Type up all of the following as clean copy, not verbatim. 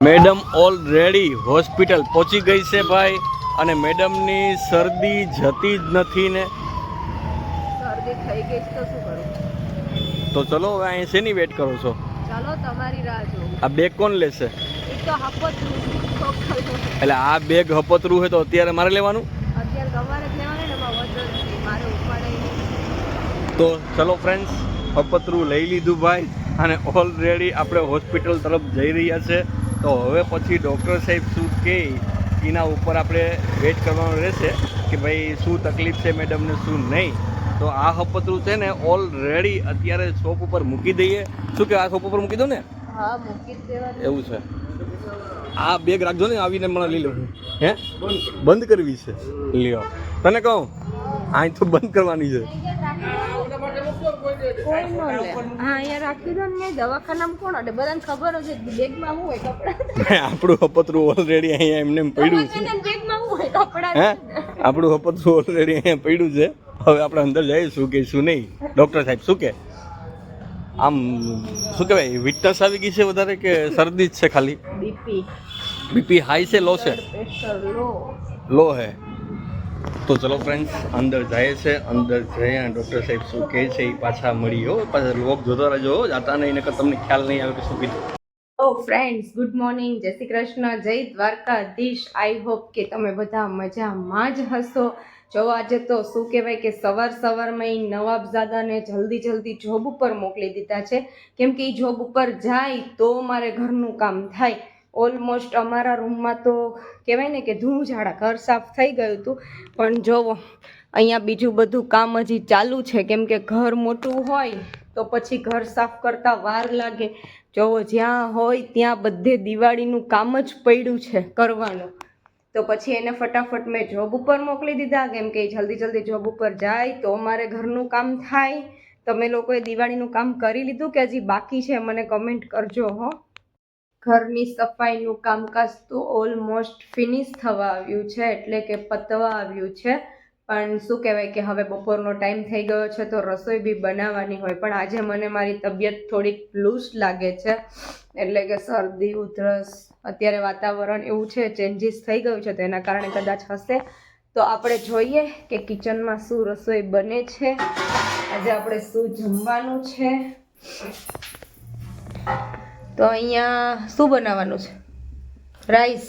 Madam already hospital પહોંચી ગઈ છે ભાઈ, અને મેડમની શરદી જતી જ નથી ને. શરદી થઈ ગઈ તો શું કરું? તો ચલો હવે અહીં શેની વેટ કરો છો? ચાલો તમારી રાહ જોઉં. આ બેગ કોણ લેશે? એક તો હપતરું એટલે આ બેગ હપતરું હોય તો અત્યારે મારે લેવાનું? અત્યારે તમારે જ લેવાનું ને, એમાં વજન છે, મારે ઉપાડાય નહીં. તો ચલો ફ્રેન્ડ્સ, હપતરું લઈ લીધું ભાઈ, અને ઓલરેડી આપણે હોસ્પિટલ તરફ જઈ રહ્યા છે. તો હવે પછી ડૉક્ટર સાહેબ શું કહે એના ઉપર આપણે વેઇટ કરવાનું રહેશે કે ભાઈ શું તકલીફ છે મેડમને, શું નહીં. તો આ હપતરું છે ને ઓલરેડી અત્યારે શોપ ઉપર મૂકી દઈએ. શું કે આ શોપ ઉપર મૂકી દો ને? હા, મૂકી જ દેવાનું. એવું છે. આ બેગ રાખજો ને, આવીને મને લઈ લો. હે બંધ કરવી છે? લ્યો તને કહું, અહીં તો બંધ કરવાની છે. કોઈ ન લે. હા, અહીંયા રાખી દો ને. દવાખાનામાં કોણ અડે? બધાને ખબર હશે બેગમાં શું હોય, કપડાં. આપણું હપતરું ઓલરેડી અહીંયા એમને પડ્યું છે. બેગમાં શું હોય, કપડાં. હે આપણું હપતરું ઓલરેડી અહીંયા પડ્યું છે. હવે આપણે અંદર જઈશું કે શું નહીં. ડૉક્ટર સાહેબ શું કે? આમ શું કહેવાય, વીકનેસ આવી ગઈ છે વધારે કે શરદી જ છે ખાલી? બીપી હાઈ છે, લો છે? લો હે. તો ચલો ફ્રેન્ડ્સ, અંદર જાય છે. અંદર જઈએ અને ડૉક્ટર સાહેબ શું કહે છે એ પાછા મળીએ. પાછા લોક જોતા રહેજો, જાતા નહીં, નકર તમને ખ્યાલ નહીં આવે કે શું કીધું. ઓ ફ્રેન્ડ્સ, ગુડ મોર્નિંગ, જય શ્રી કૃષ્ણ, જય દ્વારકાધીશ. આઈ હોપ કે તમે બધા મજામાં જ હશો. જો આજે તો શું કહેવાય કે સવારમાં નવાબઝાદાને જલ્દી જોબ ઉપર મોકલી દીધા છે, કેમ કે એ જોબ ઉપર જાય તો મારે ઘરનું કામ થાય. ઓલમોસ્ટ અમારા રૂમમાં તો કહેવાય ને કે ધૂળઝાડા, ઘર સાફ થઈ ગયું હતું, પણ જોવો અહીંયા બીજું બધું કામ હજી ચાલુ છે, કેમ કે ઘર મોટું હોય તો પછી ઘર સાફ કરતાં વાર લાગે. જોવો જ્યાં હોય ત્યાં બધે દિવાળીનું કામ જ પડ્યું છે કરવાનું. તો પછી એને ફટાફટ મેં જોબ ઉપર મોકલી દીધા, કેમ કે જલ્દી જોબ ઉપર જાય તો અમારે ઘરનું કામ થાય. તમે લોકોએ દિવાળીનું કામ કરી લીધું કે હજી બાકી છે? મને કમેન્ટ કરજો હો. ઘરની સફાઈનું કામકાજ તો ઓલમોસ્ટ ફિનિશ થવા આવ્યું છે, એટલે કે પતવા આવ્યું છે. પણ શું કહેવાય કે હવે બપોરનો ટાઈમ થઈ ગયો છે તો રસોઈ બી બનાવવાની હોય. પણ આજે મને મારી તબિયત થોડીક લૂઝ લાગે છે, એટલે કે શરદી, ઉધરસ, અત્યારે વાતાવરણ એવું છે, ચેન્જીસ થઈ ગયું છે, તો એના કારણે કદાચ હશે. તો આપણે જોઈએ કે કિચનમાં શું રસોઈ બને છે, આજે આપણે શું જમવાનું છે. તો અહીંયા શું બનાવવાનું છે? રાઈસ,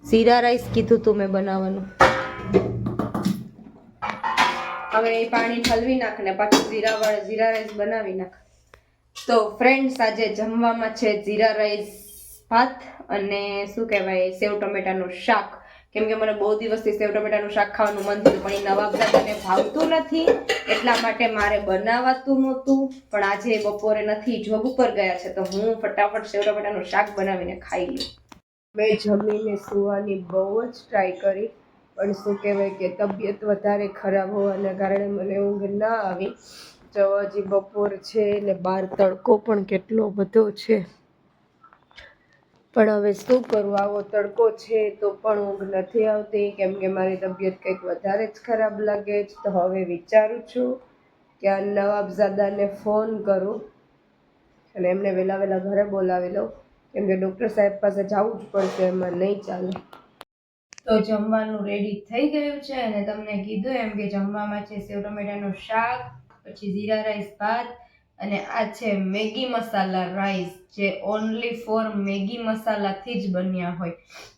જીરા રાઈસ કીધું તું મેં બનાવવાનું. હવે એ પાણી ઠલવી નાખ ને પાછું જીરા રાઈસ બનાવી નાખ. તો ફ્રેન્ડ્સ, આજે જમવામાં છે જીરા રાઈસ, ભાત અને શું કહેવાય સેવ ટમેટાનું શાક. કેમ કે મને બહુ દિવસથી સેવ ટમેટાનું શાક ખાવાનું મન થયું, પણ એ નવાબઝાદાને ભાવતું નથી, એટલા માટે મારે બનાવાતું નહોતું. પણ આજે બપોરે નથી, જોબ ઉપર ગયા છે, તો હું ફટાફટ સેવ ટમેટાનું શાક બનાવીને ખાઈ લઉં. મેં જમીને સુવાની બહુ જ ટ્રાય કરી, પણ શું કહેવાય કે તબિયત વધારે ખરાબ હોવાને કારણે મને ઊંઘ ના આવી. જો હજી બપોર છે ને બહાર તડકો પણ કેટલો બધો છે, પણ હવે શું કરું, આવો તડકો છે તો પણ ઊંઘ નથી આવતી, કેમ કે મારી તબિયત કંઈક વધારે જ ખરાબ લાગે છે. તો હવે વિચારું છું કે આ નવાબઝાદાને ફોન કરું અને એમને વહેલા ઘરે બોલાવી લઉં, કેમ કે ડૉક્ટર સાહેબ પાસે જવું જ પડશે, એમાં નહીં ચાલે. તો જમવાનું રેડી થઈ ગયું છે, અને તમને કીધું એમ કે જમવામાં છે સેવ ટમેટાનું શાક, પછી જીરા રાઈસ, ભાત, અને આ છે મેગી મસાલા રાઈસ, જે ઓનલી ફોર મેગી મસાલાથી જ બન્યા હોય.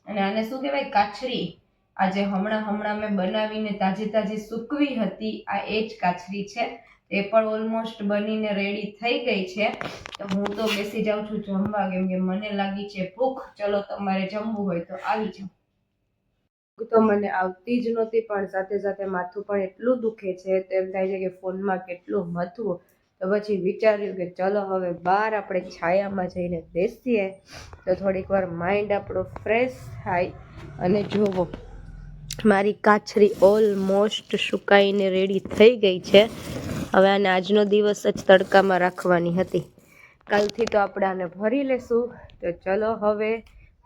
અને આને શું કહેવાય, કાચરી. આજે હમણાં મેં બનાવીને તાજી સૂકવી હતી, આ એ જ કાચરી છે. એ પણ ઓલમોસ્ટ બનીને રેડી થઈ ગઈ છે. તો હું તો બેસી જાઉં છું જમવા, કેમ કે મને લાગી છે ભૂખ. ચલો, તમારે જમવું હોય તો આવી જાઓ. તો મને આવતી જ નહોતી, પણ સાથે માથું પણ એટલું દુખે છે, તો એમ થાય છે કે ફોનમાં કેટલું મથવું. તો પછી વિચાર્યું કે ચલો હવે બહાર આપણે છાયામાં જઈને બેસીએ, તો થોડીક વાર માઇન્ડ આપણો ફ્રેશ થાય. અને જુઓ, મારી કાચરી ઓલમોસ્ટ સુકાઈને રેડી થઈ ગઈ છે. હવે આને આજનો દિવસ જ તડકામાં રાખવાની હતી, કાલથી તો આપણે આને ભરી લેશું. તો ચલો હવે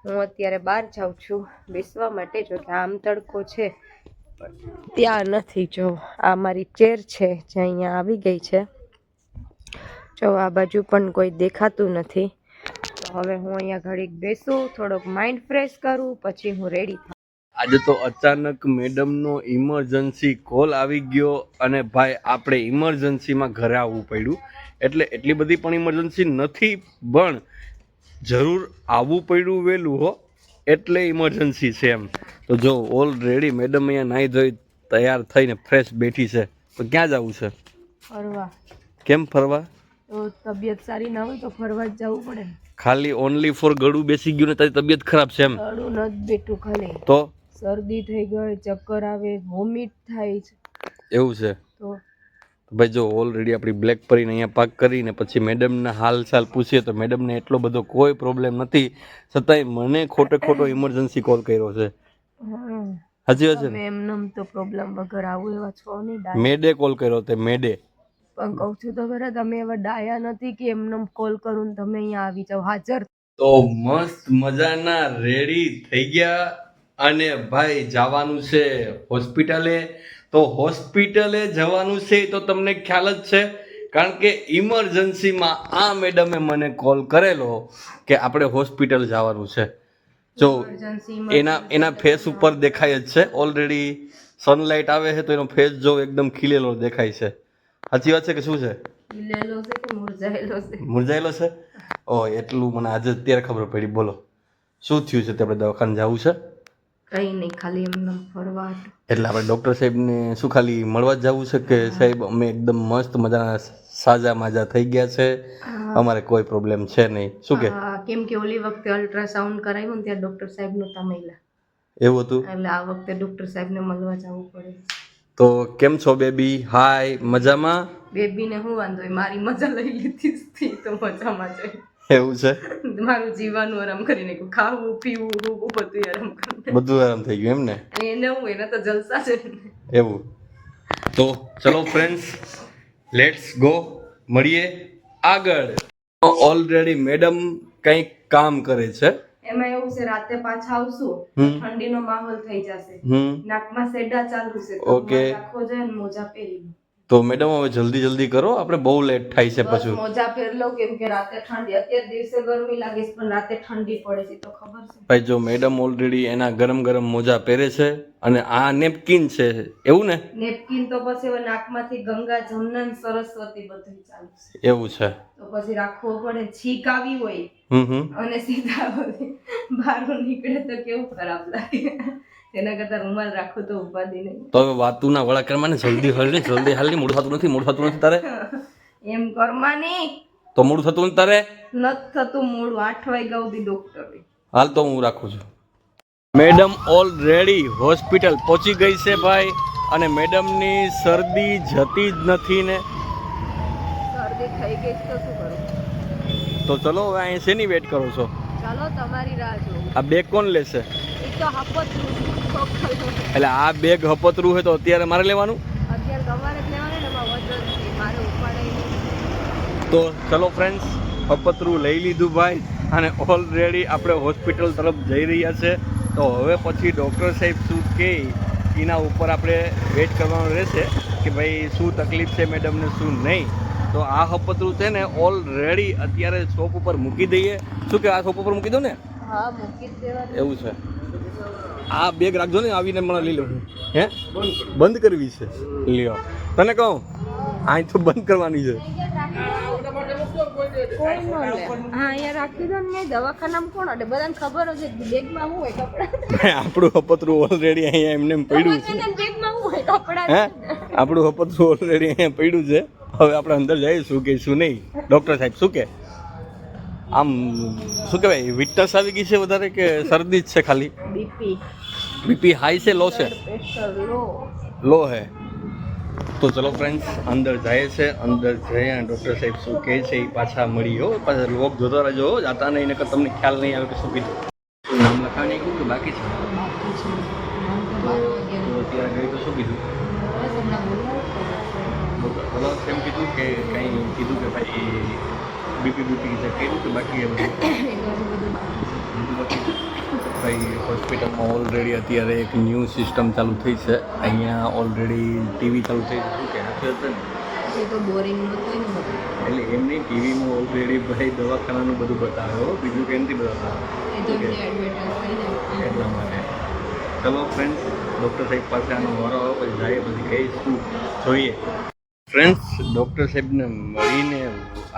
હું અત્યારે બહાર જાઉં છું બેસવા માટે, જો કે આમ તડકો છે ત્યાં નથી. જો આ મારી ચેર છે જે અહીંયા આવી ગઈ છે, જો આ બાજુ પણ કોઈ દેખાતું નથી. હવે હું અહીંયા ઘડીક બેસું, થોડોક માઇન્ડ ફ્રેશ કરું, પછી હું રેડી થાઉં. આજે તો અચાનક મેડમનો ઇમરજન્સી કોલ આવી ગયો અને ભાઈ આપણે ઇમરજન્સીમાં ઘરે આવવું પડ્યું. એટલે એટલી બધી પણ ઇમરજન્સી નથી, પણ જરૂર આવવું પડ્યું વહેલું હો, એટલે ઇમરજન્સી છે એમ. તો જો ઓલરેડી મેડમ અહીંયા નાહી ધોઈ તૈયાર થઈને ફ્રેશ બેઠી છે. તો ક્યાં જવું છે? ફરવા. કેમ ફરવા? તો તબિયત સારી ના હોય તો ફરવા જ જવું પડે ને. ખાલી ઓનલી ફોર ગળું બેસી ગયું ને તારી તબિયત ખરાબ છે એમ? ગળું નથી બેઠું, ખાલી તો શરદી થઈ ગઈ, ચક્કર આવે, વોમિટ થાય છે. એવું છે? તો ભાઈ જો ઓલરેડી આપણી બ્લેક પરીને અહીંયા પાક કરીને પછી મેડમના હાલ ચાલ પૂછીએ તો મેડમને એટલો બધો કોઈ પ્રોબ્લેમ નથી, છતાંય મને ખોટો ઇમરજન્સી કોલ કર્યો છે. સાચી વાત છે ને? એમનેમ તો પ્રોબ્લેમ વગર આવું એવા છો નહીં. મેડે કોલ કર્યો તે મેડે. પણ કહું છું તો ખરા, તમે એવા ડાયા નથી કે એમનેમ કોલ કરું ને તમે અહીંયા આવી જાવ હાજર. તો મસ્ત મજાના રેડી થઈ ગયા અને ભાઈ જવાનું છે હોસ્પિટલે. તો હોસ્પિટલે જવાનું છે તો તમને ખ્યાલ જ છે, કારણ કે ઇમરજન્સીમાં આ મેડમે મને કોલ કરેલો કે આપણે હોસ્પિટલ જવાનું છે. જો એના ફેસ ઉપર દેખાય જ છે, ઓલરેડી સનલાઇટ આવે છે તો એનો ફેસ જો એકદમ ખીલેલો દેખાય છે. સાચી વાત છે કે શું છે? ખીલેલો છે કે મુરઝાયેલો છે? મુરઝાયેલો છે. ઓ એટલું મને આજે અત્યારે ખબર પડી. બોલો શું થયું છે? તે આપણે દવાખાને જવું છે? કઈ નહીં, ખાલી એમને ફરવા. એટલે આપણે ડૉક્ટર સાહેબને શું ખાલી મળવા જ જવું છે કે સાહેબ અમે એકદમ મસ્ત મજાના સાજા માજા થઈ ગયા છે, અમારે કોઈ પ્રોબ્લેમ છે નહીં? શું કે? કેમ કે ઓલી વખતે અલ્ટ્રાસાઉન્ડ કરાવ્યું ને ત્યાં ડોક્ટર સાહેબ નહોતા મળ્યા. એવું હતું? એટલે આ વખતે ડોક્ટર સાહેબને મળવા જવું પડે. તો કેમ છો બેબી? હાય, મજામાં? બેબીને શું વાંધો હોય, મારી મજા લઈ લીધી તો મજામાં છે. એવું છે? મારું જીવાનું આરામ કરીને ખાવું પીવું રોવું બધું આરામ કરીને બધું આરામ થઈ ગયું એમ ને? એને હું એને તો જલસા છે. એવું. તો ચલો ફ્રેન્ડ્સ, લેટ્સ ગો, મળીએ આગળ. ઓલરેડી મેડમ કંઈક કામ કરે છે. એમાં એવું છે, રાતે પાછા આવશું, ઠંડીનો માહોલ થઈ જશે, નાકમાં સેડા ચાલુ છે, ઓકે, આખો જાય ને મોજા પહેરી. તો મેડમ હવે જલ્દી કરો, આપણે બહુ લેટ થાય છે પછી. મોજા પહેર લો, કેમ કે રાતે ઠંડી, અત્યારે દિવસે ગરમી લાગે છે પણ રાતે ઠંડી પડે છે તો ખબર છે. ભાઈ જો મેડમ ઓલરેડી એના ગરમ મોજા પહેરે છે અને આ નેપકિન છે, એવું ને? નેપકિન તો પછી હવે નાકમાંથી ગંગા જમના ને સરસ્વતી બધું ચાલુ છે. એવું છે? તો પછી રાખવો પડે. છીક આવી હોય અને સીધા બહાર નીકળે તો કેવું ખરાબ લાગે. તેના કરતા રૂમાલ રાખો તો ઉપાધિ નહીં. તો હવે વાતું ના વળા કરવા ને, જલ્દી હાલ ને, મોડું થતું નથી તારે એમ કરવાની. તો મોડું થતું નથી તારે? નથી થતું મોડું, 8 વાગ્યા સુધી ડોક્ટર. હાલ તો હું રાખું છું. મેડમ ઓલરેડી હોસ્પિટલ પહોંચી ગઈ છે ભાઈ, અને મેડમની શરદી જતી જ નથી ને. શરદી થઈ ગઈ તો શું કરું? તો ચલો હવે અહીં શેની વેટ કરો છો? ચાલો તમારી રાહ જોઉં. આ બેગ કોણ લેશે? એ તો હપતરું. એટલે આ બેગ હપતરું હોય તો અત્યારે મારે લેવાનું? અત્યારે તમારે જ લેવાનું ને, એમાં વજન છે, મારે ઉપાડાય. તો ચલો ફ્રેન્ડ્સ, હપતરું લઈ લીધું ભાઈ, અને ઓલરેડી આપણે હોસ્પિટલ તરફ જઈ રહ્યા છે. તો હવે પછી ડૉક્ટર સાહેબ શું કહે એના ઉપર આપણે વેઇટ કરવાનું રહેશે કે ભાઈ શું તકલીફ છે મેડમને, શું નહીં. તો આ હપતરું છે ને ઓલરેડી અત્યારે શોપ ઉપર મૂકી દઈએ. શું કે આ શોપ ઉપર મૂકી દો ને? હા, મૂકી જ દેવાનું. એવું છે? આ બેગ રાખજો ને, આવીને મને લઈ લઉં. હે, બંધ કરવી છે? લ્યો, તને કહું અહીં તો બંધ કરવાની છે. કોઈ ન લે. હા, અહીંયા રાખી દો ને, દવાખાનામાં કોણ એટલે બધાને ખબર જ છે બેગમાં શું હોય કપડાં. આપણું હપતરું ઓલરેડી અહીંયા એમને પડ્યું છે. બેગમાં શું હોય કપડાં? હે, આપણું હપતરું ઓલરેડી અહીંયા પડ્યું છે. હવે આપણે અંદર જઈશું કે શું નહીં? ડૉક્ટર સાહેબ શું કે? આમ શું કહેવાય, વીકનેસ આવી ગઈ છે વધારે કે શરદી જ છે ખાલી? બીપી હાઈ છે, લો છે? લો હે. તો ચલો ફ્રેન્ડ્સ, અંદર જાય છે, અંદર જઈએ અને ડૉક્ટર સાહેબ શું કહે છે એ પાછા મળી હો. પાછા લોક જોતા રહેજો, જાતા નહીં, નકર તમને ખ્યાલ નહીં આવે કે શું કીધું. નામ લખાવી નાખ્યું કે બાકી છે? તો અત્યારે ગઈ તો શું કીધું? એમ કીધું કે કંઈ કીધું કે ભાઈ બીપી છે કીધું કે બાકી? એ બધું બાકી. ભાઈ હોસ્પિટલમાં ઓલરેડી અત્યારે એક ન્યૂ સિસ્ટમ ચાલુ થઈ છે. અહીંયા ઓલરેડી ટીવી ચાલુ થઈ છે. શું કે નથી હતું ને? એ તો બોરિંગ નહોતું ને. એટલે એમની ટીવીમાં ઓલરેડી ભાઈ દવાખાનાનું બધું બતાવે હો, બીજું કંઈ નથી બતાવતા એટલા માટે. ચલો ફ્રેન્ડ્સ, ડૉક્ટર સાહેબ પાસે આનો વારો આવે પછી જાય પછી કહીશું જોઈએ. ફ્રેન્ડ્સ, ડૉક્ટર સાહેબને મળીને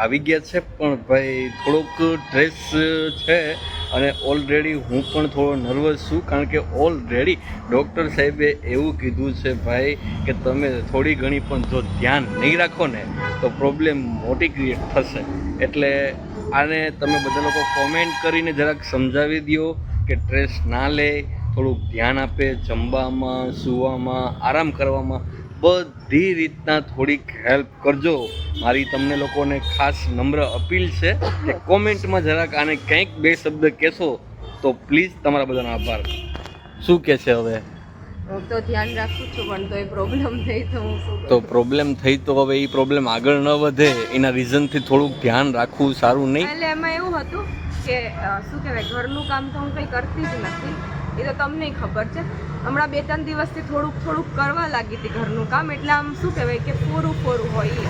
આવી ગયા છે, પણ ભાઈ થોડોક સ્ટ્રેસ છે અને ઓલરેડી હું પણ થોડો નર્વસ છું, કારણ કે ઓલરેડી ડૉક્ટર સાહેબે એવું કીધું છે ભાઈ કે તમે થોડી ઘણી પણ જો ધ્યાન નહીં રાખો ને તો પ્રોબ્લેમ મોટી ક્રિએટ થશે. એટલે આને તમે બધા લોકો કોમેન્ટ કરીને જરાક સમજાવી દો કે સ્ટ્રેસ ના લે, થોડુંક ધ્યાન આપે, જમવામાં, સૂવામાં, આરામ કરવામાં, બધી રીતના થોડીક હેલ્પ કરજો. મારી તમને લોકોને ખાસ નમ્ર અપીલ છે કે કોમેન્ટમાં જરાક આને કંઈક બે શબ્દ કહેશો તો પ્લીઝ તમારા બધાનો આભાર. શું કહે છે હવે? હું તો ધ્યાન રાખું છું, પણ તો એ પ્રોબ્લેમ થઈ તો હું શું કરું? તો પ્રોબ્લેમ થઈ તો હવે એ પ્રોબ્લેમ આગળ ન વધે એના રીઝનથી થોડુંક ધ્યાન રાખવું સારું નહીં? એટલે એમાં એવું હતું કે શું કહેવાય, ઘરનું કામ તો હું કંઈ કરતી જ નથી, એ તો તમને ખબર છે. હમણાં 2-3 દિવસથી થોડુંક કરવા લાગી હતી ઘરનું કામ, એટલે આમ શું કહેવાય કે ફોરું હોય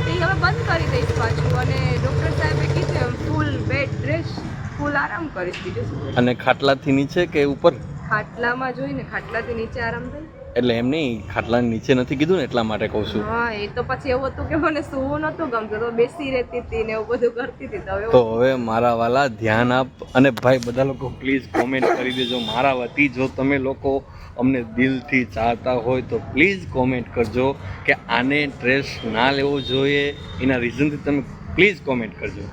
એ હવે બંધ કરી દઈશ પાછું. અને ડૉક્ટર સાહેબે કીધું એમ ફૂલ બેડ રેસ્ટ, ફૂલ આરામ કરીશ, બીજું શું. અને ખાટલાથી નીચે કે ઉપર? ખાટલામાં જોઈને ખાટલાથી નીચે આરામ થાય. એટલે એમ નહીં, ખાટલાની નીચે નથી કીધું ને એટલા માટે કહું છું. હા, એ તો પછી એવું હતું કે મને સૂવું નહોતું ગમતું, તો બેસી રહેતી હતી ને એવું બધું કરતી હતી. તો હવે મારા વાલા ધ્યાન આપ. અને ભાઈ બધા લોકો પ્લીઝ કોમેન્ટ કરી દેજો મારા વતી. જો તમે લોકો અમને દિલથી ચાહતા હોય તો પ્લીઝ કોમેન્ટ કરજો કે આને સ્ટ્રેસ ના લેવો જોઈએ, એના રીઝનથી તમે પ્લીઝ કોમેન્ટ કરજો.